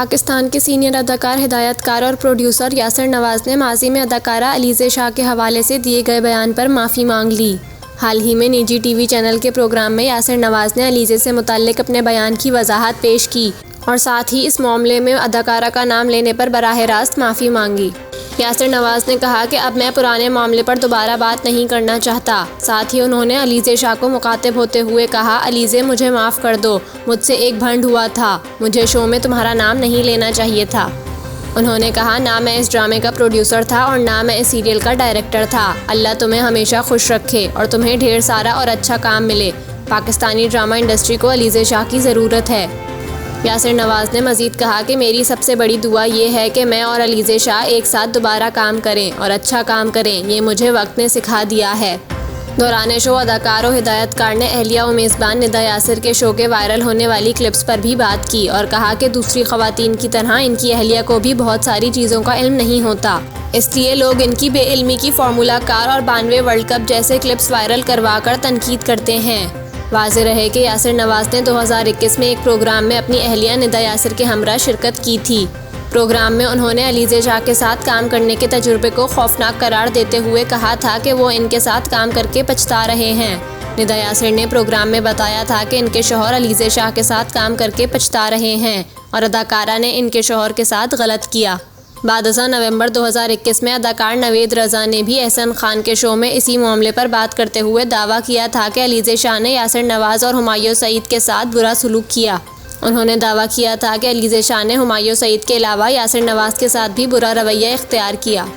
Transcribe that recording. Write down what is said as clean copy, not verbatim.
पाकिस्तान के सीनियर अदाकार, हिदायतकार और प्रोड्यूसर यासिर नवाज ने माजी में अदाकारा अलीज़े शाह के हवाले से दिए गए बयान पर माफ़ी मांग ली। हाल ही में निजी टीवी चैनल के प्रोग्राम में यासिर नवाज ने अलीज़े से मुताल्लिक अपने बयान की वजाहत पेश की और साथ ही इस मामले में अदाकारा का नाम लेने पर बराह रास्त माफ़ी मांगी। यासिर नवाज ने कहा कि अब मैं पुराने मामले पर दोबारा बात नहीं करना चाहता। साथ ही उन्होंने अलीज़े शाह को मुखातिब होते हुए कहा, अलीज़े मुझे माफ़ कर दो, मुझसे एक भंड हुआ था, मुझे शो में तुम्हारा नाम नहीं लेना चाहिए था। उन्होंने कहा, ना मैं इस ड्रामे का प्रोड्यूसर था और ना मैं इस सीरियल का डायरेक्टर था। अल्लाह तुम्हें हमेशा खुश रखे और तुम्हें ढेर सारा और अच्छा काम मिले। पाकिस्तानी ड्रामा इंडस्ट्री को अलीज़े शाह की ज़रूरत है। यासिर नवाज ने मज़ीद कहा कि मेरी सबसे बड़ी दुआ ये है कि मैं और अलीज़े शाह एक साथ दोबारा काम करें और अच्छा काम करें, ये मुझे वक्त ने सिखा दिया है। दौरान शो अदाकार और हिदायतकार ने अहलिया और मेज़बान निदा यासिर के शो के वायरल होने वाली क्लिप्स पर भी बात की और कहा कि दूसरी ख़वातीन की तरह इनकी अहलिया को भी बहुत सारी चीज़ों का इल्म नहीं होता, इसलिए लोग इनकी बेइल्मी की फार्मूला कार और 92 वर्ल्ड कप जैसे क्लिप्स वायरल करवा कर तनकीद करते हैं। वाज़ेह रहे कि यासिर नवाज ने 2021 में एक प्रोग्राम में अपनी अहलिया निदा यासिर के हमरा शिरकत की थी। प्रोग्राम में उन्होंने अलीज़े शाह के साथ काम करने के तजुर्बे को खौफनाक करार देते हुए कहा था कि वो इनके साथ काम करके पछता रहे हैं। निदा यासिर ने प्रोग्राम में बताया था कि इनके शौहर अलीज़े शाह के साथ काम करके पछता रहे हैं और अदाकारा ने इनके शौहर के साथ गलत किया। बादशाह नवंबर 2021 में अदाकार नवेद रज़ा ने भी एहसन खान के शो में इसी मामले पर बात करते हुए दावा किया था कि अलीज़े शाह ने यासिर नवाज और हुमायूं सईद के साथ बुरा सलूक किया। उन्होंने दावा किया था कि अलीज़े शाह ने हुमायूं सईद के अलावा यासिर नवाज के साथ भी बुरा रवैया इख्तियार किया।